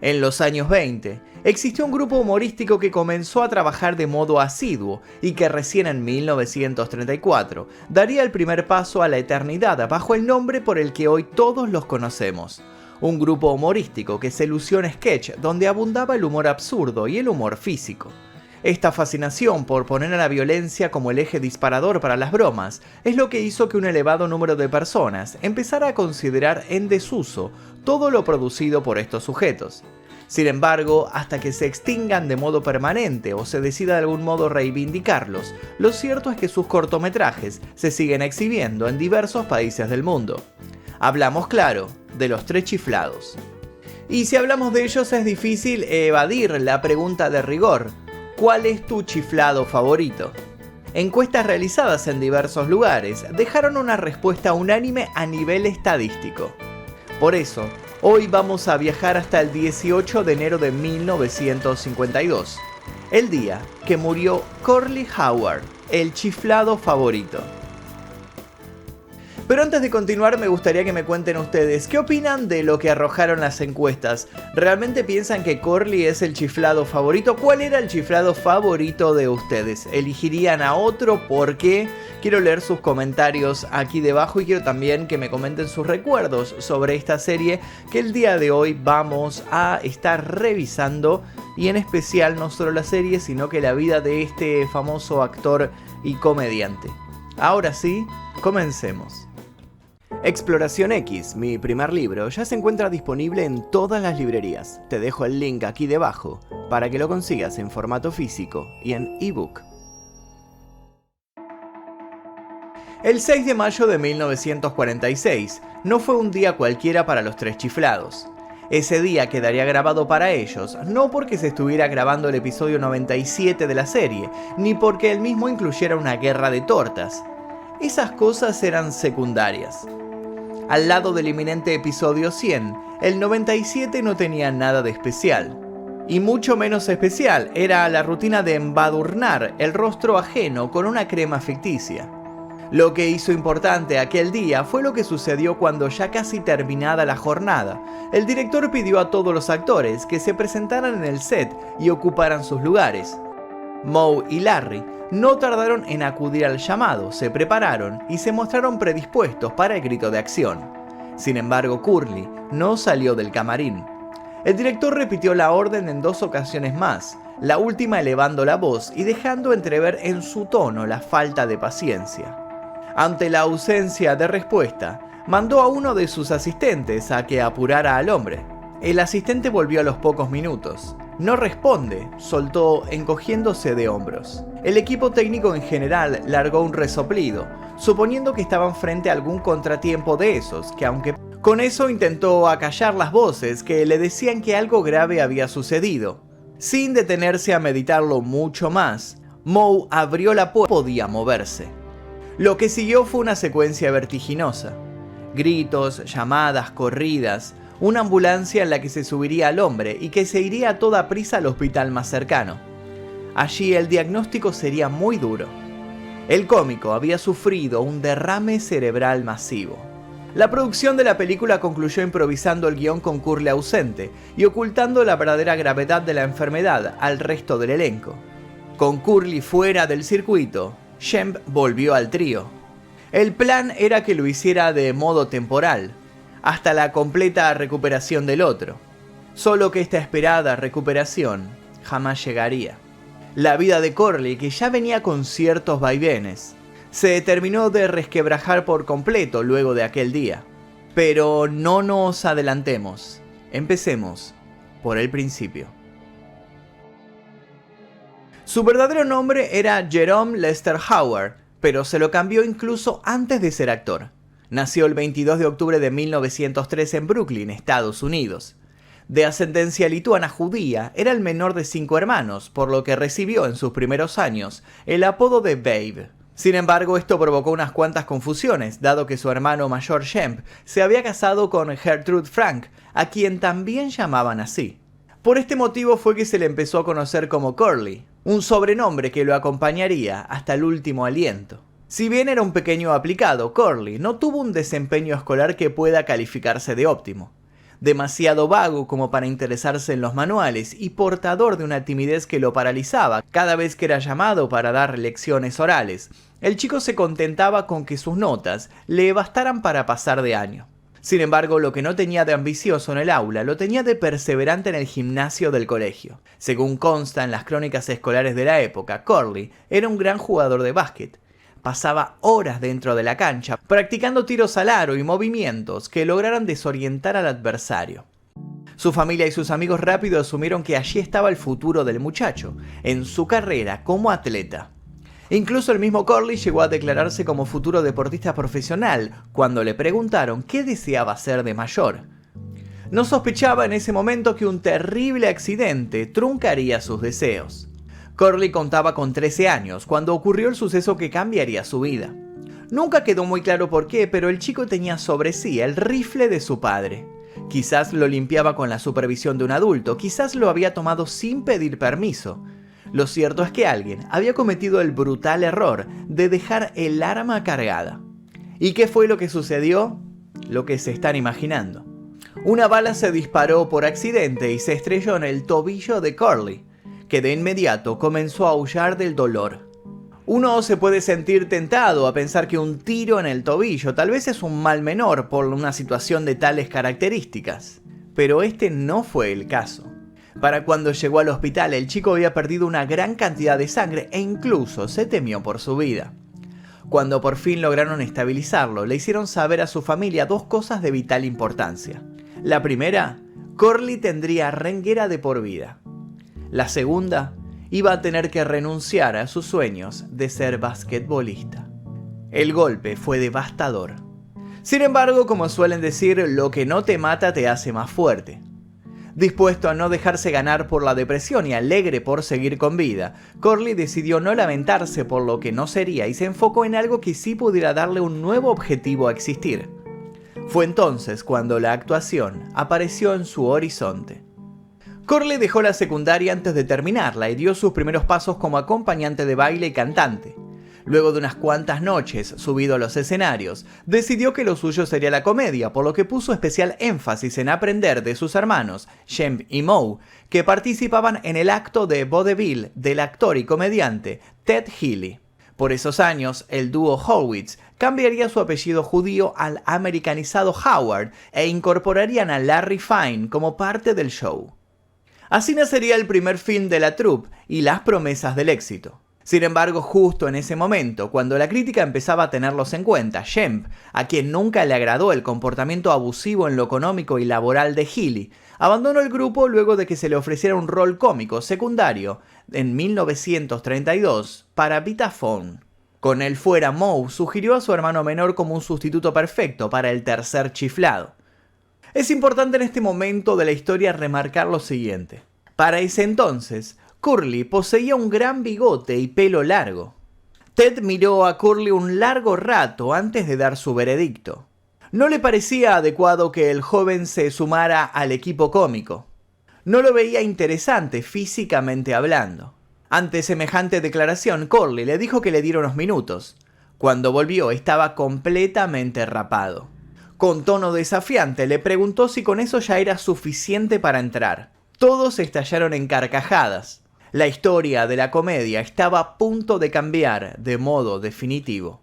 En los años 20, existió un grupo humorístico que comenzó a trabajar de modo asiduo y que recién en 1934 daría el primer paso a la eternidad bajo el nombre por el que hoy todos los conocemos. Un grupo humorístico que se lució en sketch donde abundaba el humor absurdo y el humor físico. Esta fascinación por poner a la violencia como el eje disparador para las bromas es lo que hizo que un elevado número de personas empezara a considerar en desuso todo lo producido por estos sujetos. Sin embargo, hasta que se extingan de modo permanente o se decida de algún modo reivindicarlos, lo cierto es que sus cortometrajes se siguen exhibiendo en diversos países del mundo. Hablamos, claro, de los Tres Chiflados. Y si hablamos de ellos es difícil evadir la pregunta de rigor: ¿cuál es tu chiflado favorito? Encuestas realizadas en diversos lugares dejaron una respuesta unánime a nivel estadístico. Por eso, hoy vamos a viajar hasta el 18 de enero de 1952, el día que murió Curly Howard, el chiflado favorito. Pero antes de continuar me gustaría que me cuenten ustedes, ¿qué opinan de lo que arrojaron las encuestas? ¿Realmente piensan que Curly es el chiflado favorito? ¿Cuál era el chiflado favorito de ustedes? ¿Elegirían a otro? ¿Por qué? Quiero leer sus comentarios aquí debajo y quiero también que me comenten sus recuerdos sobre esta serie que el día de hoy vamos a estar revisando, y en especial no solo la serie sino que la vida de este famoso actor y comediante. Ahora sí, comencemos. Exploración X, mi primer libro, ya se encuentra disponible en todas las librerías. Te dejo el link aquí debajo para que lo consigas en formato físico y en ebook. El 6 de mayo de 1946 no fue un día cualquiera para los Tres Chiflados. Ese día quedaría grabado para ellos, no porque se estuviera grabando el episodio 97 de la serie, ni porque el mismo incluyera una guerra de tortas. Esas cosas eran secundarias. Al lado del inminente episodio 100, el 97 no tenía nada de especial. Y mucho menos especial era la rutina de embadurnar el rostro ajeno con una crema ficticia. Lo que hizo importante aquel día fue lo que sucedió cuando, ya casi terminada la jornada, el director pidió a todos los actores que se presentaran en el set y ocuparan sus lugares. Moe y Larry no tardaron en acudir al llamado, se prepararon y se mostraron predispuestos para el grito de acción. Sin embargo, Curly no salió del camarín. El director repitió la orden en 2 ocasiones más, la última elevando la voz y dejando entrever en su tono la falta de paciencia. Ante la ausencia de respuesta, mandó a uno de sus asistentes a que apurara al hombre. El asistente volvió a los pocos minutos. No responde, soltó encogiéndose de hombros. El equipo técnico en general largó un resoplido, suponiendo que estaban frente a algún contratiempo de esos, que aunque con eso intentó acallar las voces que le decían que algo grave había sucedido. Sin detenerse a meditarlo mucho más, Moe abrió la puerta y podía moverse. Lo que siguió fue una secuencia vertiginosa. Gritos, llamadas, corridas, una ambulancia en la que se subiría al hombre y que se iría a toda prisa al hospital más cercano. Allí el diagnóstico sería muy duro. El cómico había sufrido un derrame cerebral masivo. La producción de la película concluyó improvisando el guión con Curly ausente y ocultando la verdadera gravedad de la enfermedad al resto del elenco. Con Curly fuera del circuito, Shemp volvió al trío. El plan era que lo hiciera de modo temporal, hasta la completa recuperación del otro. Solo que esta esperada recuperación jamás llegaría. La vida de Curly, que ya venía con ciertos vaivenes, se terminó de resquebrajar por completo luego de aquel día. Pero no nos adelantemos. Empecemos por el principio. Su verdadero nombre era Jerome Lester Howard, pero se lo cambió incluso antes de ser actor. Nació el 22 de octubre de 1903 en Brooklyn, Estados Unidos. De ascendencia lituana judía, era el menor de 5 hermanos, por lo que recibió en sus primeros años el apodo de Babe. Sin embargo, esto provocó unas cuantas confusiones, dado que su hermano mayor Shemp se había casado con Gertrude Frank, a quien también llamaban así. Por este motivo fue que se le empezó a conocer como Curly, un sobrenombre que lo acompañaría hasta el último aliento. Si bien era un pequeño aplicado, Curly no tuvo un desempeño escolar que pueda calificarse de óptimo. Demasiado vago como para interesarse en los manuales y portador de una timidez que lo paralizaba cada vez que era llamado para dar lecciones orales, el chico se contentaba con que sus notas le bastaran para pasar de año. Sin embargo, lo que no tenía de ambicioso en el aula, lo tenía de perseverante en el gimnasio del colegio. Según consta en las crónicas escolares de la época, Curly era un gran jugador de básquet. Pasaba horas dentro de la cancha, practicando tiros al aro y movimientos que lograran desorientar al adversario. Su familia y sus amigos rápido asumieron que allí estaba el futuro del muchacho, en su carrera como atleta. Incluso el mismo Curly llegó a declararse como futuro deportista profesional cuando le preguntaron qué deseaba ser de mayor. No sospechaba en ese momento que un terrible accidente truncaría sus deseos. Curly contaba con 13 años cuando ocurrió el suceso que cambiaría su vida. Nunca quedó muy claro por qué, pero el chico tenía sobre sí el rifle de su padre. Quizás lo limpiaba con la supervisión de un adulto, quizás lo había tomado sin pedir permiso. Lo cierto es que alguien había cometido el brutal error de dejar el arma cargada. ¿Y qué fue lo que sucedió? Lo que se están imaginando. Una bala se disparó por accidente y se estrelló en el tobillo de Curly, que de inmediato comenzó a aullar del dolor. Uno se puede sentir tentado a pensar que un tiro en el tobillo tal vez es un mal menor por una situación de tales características, pero este no fue el caso. Para cuando llegó al hospital, el chico había perdido una gran cantidad de sangre e incluso se temió por su vida. Cuando por fin lograron estabilizarlo, le hicieron saber a su familia dos cosas de vital importancia. La primera, Curly tendría renguera de por vida. La segunda, iba a tener que renunciar a sus sueños de ser basquetbolista. El golpe fue devastador. Sin embargo, como suelen decir, lo que no te mata te hace más fuerte. Dispuesto a no dejarse ganar por la depresión y alegre por seguir con vida, Curly decidió no lamentarse por lo que no sería y se enfocó en algo que sí pudiera darle un nuevo objetivo a existir. Fue entonces cuando la actuación apareció en su horizonte. Curly dejó la secundaria antes de terminarla y dio sus primeros pasos como acompañante de baile y cantante. Luego de unas cuantas noches subido a los escenarios, decidió que lo suyo sería la comedia, por lo que puso especial énfasis en aprender de sus hermanos, Shemp y Moe, que participaban en el acto de vodevil del actor y comediante Ted Healy. Por esos años, el dúo Horwitz cambiaría su apellido judío al americanizado Howard e incorporarían a Larry Fine como parte del show. Así nacería el primer film de la troupe y las promesas del éxito. Sin embargo, justo en ese momento, cuando la crítica empezaba a tenerlos en cuenta, Shemp, a quien nunca le agradó el comportamiento abusivo en lo económico y laboral de Healy, abandonó el grupo luego de que se le ofreciera un rol cómico secundario en 1932 para Vitaphone. Con él fuera, Moe sugirió a su hermano menor como un sustituto perfecto para el tercer chiflado. Es importante en este momento de la historia remarcar lo siguiente. Para ese entonces, Curly poseía un gran bigote y pelo largo. Ted miró a Curly un largo rato antes de dar su veredicto. No le parecía adecuado que el joven se sumara al equipo cómico. No lo veía interesante físicamente hablando. Ante semejante declaración, Curly le dijo que le diera unos minutos. Cuando volvió, estaba completamente rapado. Con tono desafiante le preguntó si con eso ya era suficiente para entrar. Todos estallaron en carcajadas. La historia de la comedia estaba a punto de cambiar de modo definitivo.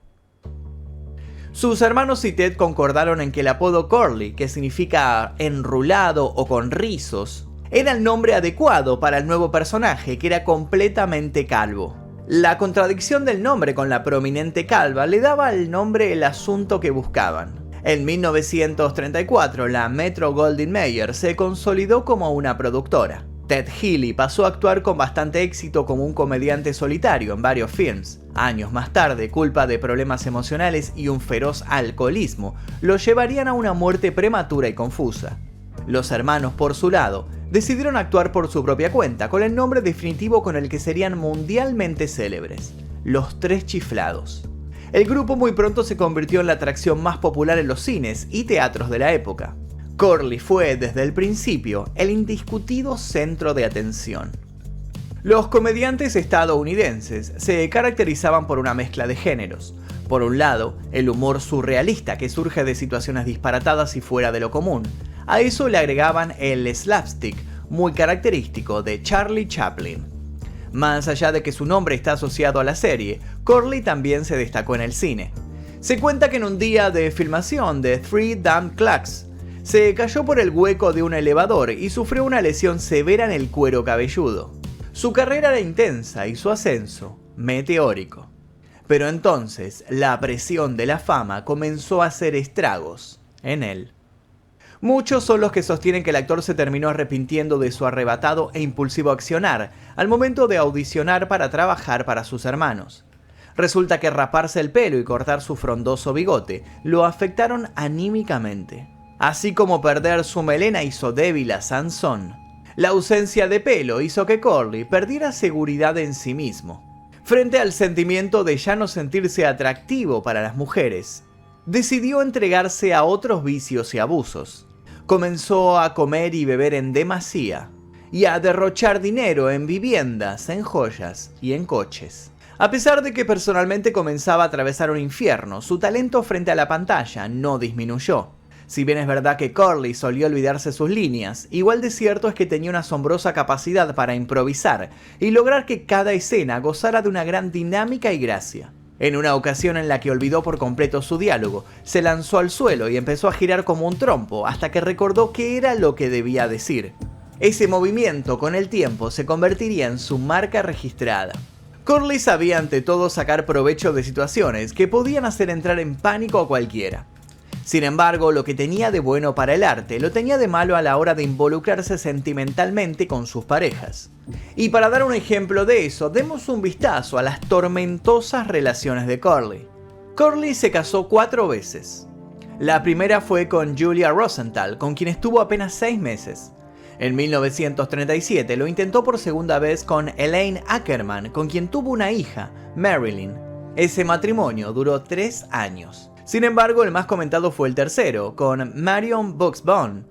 Sus hermanos y Ted concordaron en que el apodo Curly, que significa enrulado o con rizos, era el nombre adecuado para el nuevo personaje, que era completamente calvo. La contradicción del nombre con la prominente calva le daba al nombre el asunto que buscaban. En 1934, la Metro-Goldwyn-Mayer se consolidó como una productora. Ted Healy pasó a actuar con bastante éxito como un comediante solitario en varios films. Años más tarde, culpa de problemas emocionales y un feroz alcoholismo lo llevarían a una muerte prematura y confusa. Los hermanos, por su lado, decidieron actuar por su propia cuenta, con el nombre definitivo con el que serían mundialmente célebres: Los Tres Chiflados. El grupo muy pronto se convirtió en la atracción más popular en los cines y teatros de la época. Curly fue, desde el principio, el indiscutido centro de atención. Los comediantes estadounidenses se caracterizaban por una mezcla de géneros. Por un lado, el humor surrealista que surge de situaciones disparatadas y fuera de lo común. A eso le agregaban el slapstick, muy característico de Charlie Chaplin. Más allá de que su nombre está asociado a la serie, Curly también se destacó en el cine. Se cuenta que en un día de filmación de Three Damn Clocks, se cayó por el hueco de un elevador y sufrió una lesión severa en el cuero cabelludo. Su carrera era intensa y su ascenso meteórico. Pero entonces la presión de la fama comenzó a hacer estragos en él. Muchos son los que sostienen que el actor se terminó arrepintiendo de su arrebatado e impulsivo accionar al momento de audicionar para trabajar para sus hermanos. Resulta que raparse el pelo y cortar su frondoso bigote lo afectaron anímicamente. Así como perder su melena hizo débil a Sansón, la ausencia de pelo hizo que Curly perdiera seguridad en sí mismo. Frente al sentimiento de ya no sentirse atractivo para las mujeres, decidió entregarse a otros vicios y abusos. Comenzó a comer y beber en demasía y a derrochar dinero en viviendas, en joyas y en coches. A pesar de que personalmente comenzaba a atravesar un infierno, su talento frente a la pantalla no disminuyó. Si bien es verdad que Curly solía olvidarse sus líneas, igual de cierto es que tenía una asombrosa capacidad para improvisar y lograr que cada escena gozara de una gran dinámica y gracia. En una ocasión en la que olvidó por completo su diálogo, se lanzó al suelo y empezó a girar como un trompo hasta que recordó qué era lo que debía decir. Ese movimiento con el tiempo se convertiría en su marca registrada. Curly sabía ante todo sacar provecho de situaciones que podían hacer entrar en pánico a cualquiera. Sin embargo, lo que tenía de bueno para el arte, lo tenía de malo a la hora de involucrarse sentimentalmente con sus parejas. Y para dar un ejemplo de eso, demos un vistazo a las tormentosas relaciones de Curly. Curly se casó 4 veces. La primera fue con Julia Rosenthal, con quien estuvo apenas 6 meses. En 1937 lo intentó por segunda vez con Elaine Ackerman, con quien tuvo una hija, Marilyn. Ese matrimonio duró 3 años. Sin embargo, el más comentado fue el tercero, con Marion Buxbaum.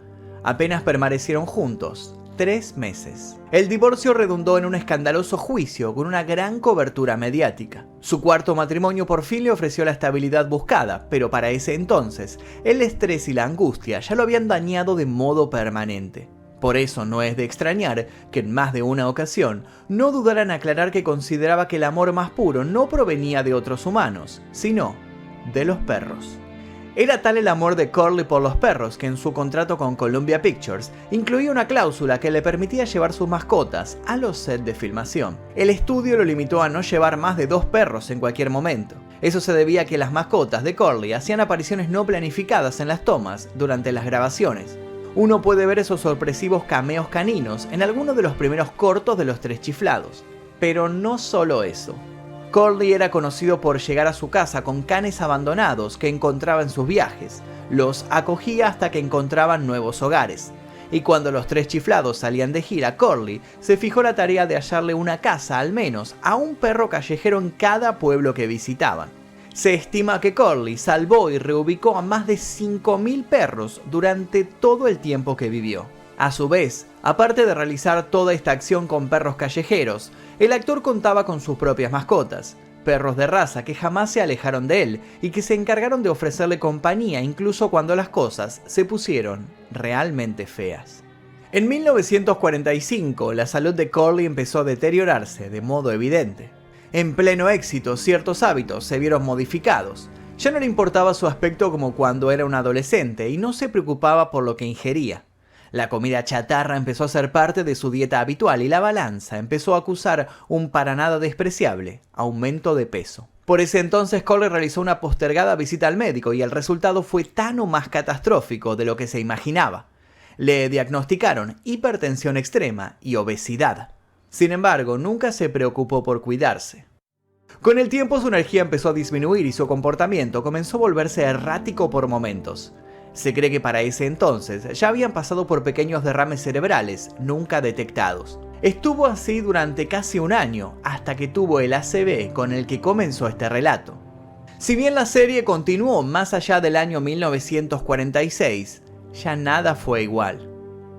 Apenas permanecieron juntos 3 meses. El divorcio redundó en un escandaloso juicio con una gran cobertura mediática. Su cuarto matrimonio por fin le ofreció la estabilidad buscada, pero para ese entonces, el estrés y la angustia ya lo habían dañado de modo permanente. Por eso no es de extrañar que en más de una ocasión no dudara en aclarar que consideraba que el amor más puro no provenía de otros humanos, sino de los perros. Era tal el amor de Curly por los perros que en su contrato con Columbia Pictures incluía una cláusula que le permitía llevar sus mascotas a los sets de filmación. El estudio lo limitó a no llevar más de 2 perros en cualquier momento. Eso se debía a que las mascotas de Curly hacían apariciones no planificadas en las tomas durante las grabaciones. Uno puede ver esos sorpresivos cameos caninos en algunos de los primeros cortos de Los Tres Chiflados. Pero no solo eso. Curly era conocido por llegar a su casa con canes abandonados que encontraba en sus viajes. Los acogía hasta que encontraban nuevos hogares. Y cuando los Tres Chiflados salían de gira, Curly se fijó la tarea de hallarle una casa al menos a un perro callejero en cada pueblo que visitaban. Se estima que Curly salvó y reubicó a más de 5.000 perros durante todo el tiempo que vivió. A su vez, aparte de realizar toda esta acción con perros callejeros, el actor contaba con sus propias mascotas, perros de raza que jamás se alejaron de él y que se encargaron de ofrecerle compañía incluso cuando las cosas se pusieron realmente feas. En 1945, la salud de Curly empezó a deteriorarse de modo evidente. En pleno éxito, ciertos hábitos se vieron modificados. Ya no le importaba su aspecto como cuando era un adolescente y no se preocupaba por lo que ingería. La comida chatarra empezó a ser parte de su dieta habitual y la balanza empezó a acusar un para nada despreciable aumento de peso. Por ese entonces Curly realizó una postergada visita al médico y el resultado fue tan o más catastrófico de lo que se imaginaba. Le diagnosticaron hipertensión extrema y obesidad. Sin embargo, nunca se preocupó por cuidarse. Con el tiempo su energía empezó a disminuir y su comportamiento comenzó a volverse errático por momentos. Se cree que para ese entonces ya habían pasado por pequeños derrames cerebrales nunca detectados. Estuvo así durante casi un año, hasta que tuvo el ACV con el que comenzó este relato. Si bien la serie continuó más allá del año 1946, ya nada fue igual.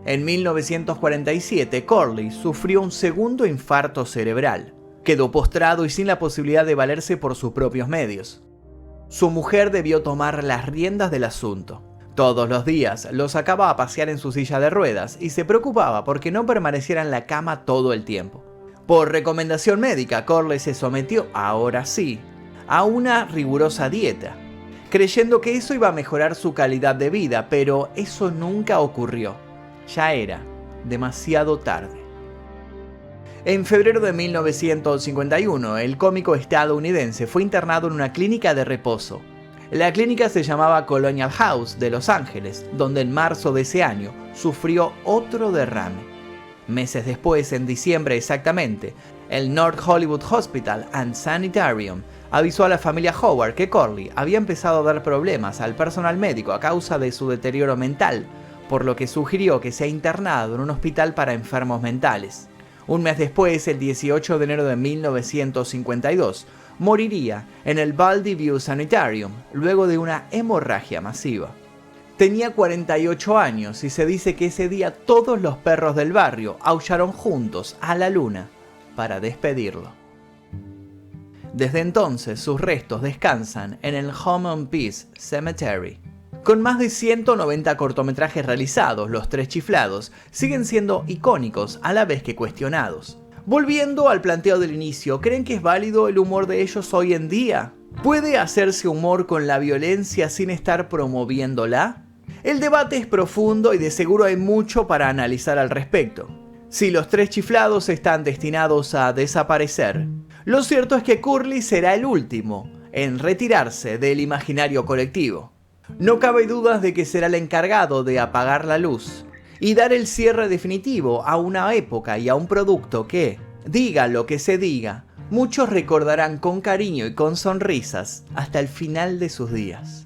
En 1947, Curly sufrió un segundo infarto cerebral. Quedó postrado y sin la posibilidad de valerse por sus propios medios. Su mujer debió tomar las riendas del asunto. Todos los días lo sacaba a pasear en su silla de ruedas y se preocupaba porque no permaneciera en la cama todo el tiempo. Por recomendación médica, Corley se sometió, ahora sí, a una rigurosa dieta, creyendo que eso iba a mejorar su calidad de vida, pero eso nunca ocurrió. Ya era demasiado tarde. En febrero de 1951, el cómico estadounidense fue internado en una clínica de reposo. La clínica se llamaba Colonial House de Los Ángeles, donde en marzo de ese año sufrió otro derrame. Meses después, en diciembre exactamente, el North Hollywood Hospital and Sanitarium avisó a la familia Howard que Corley había empezado a dar problemas al personal médico a causa de su deterioro mental, por lo que sugirió que sea internado en un hospital para enfermos mentales. Un mes después, el 18 de enero de 1952, moriría en el Baldy View Sanitarium, luego de una hemorragia masiva. Tenía 48 años y se dice que ese día todos los perros del barrio aullaron juntos a la luna para despedirlo. Desde entonces, sus restos descansan en el Home on Peace Cemetery. Con más de 190 cortometrajes realizados, los Tres Chiflados siguen siendo icónicos a la vez que cuestionados. Volviendo al planteo del inicio, ¿creen que es válido el humor de ellos hoy en día? ¿Puede hacerse humor con la violencia sin estar promoviéndola? El debate es profundo y de seguro hay mucho para analizar al respecto. Si los Tres Chiflados están destinados a desaparecer, lo cierto es que Curly será el último en retirarse del imaginario colectivo. No cabe dudas de que será el encargado de apagar la luz y dar el cierre definitivo a una época y a un producto que, diga lo que se diga, muchos recordarán con cariño y con sonrisas hasta el final de sus días.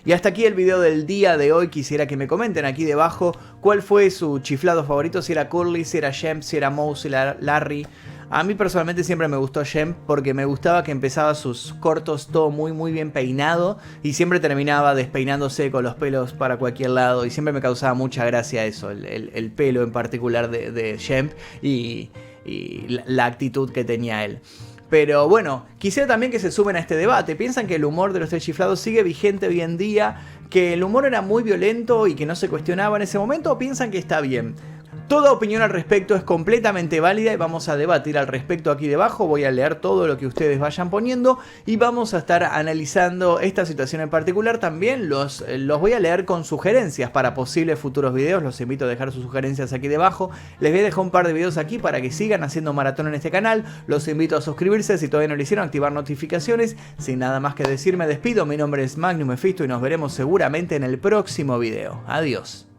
Y hasta aquí el video del día de hoy. Quisiera que me comenten aquí debajo cuál fue su chiflado favorito, si era Curly, si era Shemp, si era Moe, si era Larry. A mí personalmente siempre me gustó Shemp porque me gustaba que empezaba sus cortos todo muy bien peinado y siempre terminaba despeinándose con los pelos para cualquier lado y siempre me causaba mucha gracia eso, el pelo en particular de Shemp y la actitud que tenía él. Pero bueno, quisiera también que se sumen a este debate. ¿Piensan que el humor de los Tres Chiflados sigue vigente hoy en día? ¿Que el humor era muy violento y que no se cuestionaba en ese momento? ¿O piensan que está bien? Toda opinión al respecto es completamente válida y vamos a debatir al respecto aquí debajo. Voy a leer todo lo que ustedes vayan poniendo y vamos a estar analizando esta situación en particular. También los voy a leer con sugerencias para posibles futuros videos. Los invito a dejar sus sugerencias aquí debajo. Les voy a dejar un par de videos aquí para que sigan haciendo maratón en este canal. Los invito a suscribirse si todavía no lo hicieron, activar notificaciones. Sin nada más que decir, me despido. Mi nombre es Magnum Mephisto y nos veremos seguramente en el próximo video. Adiós.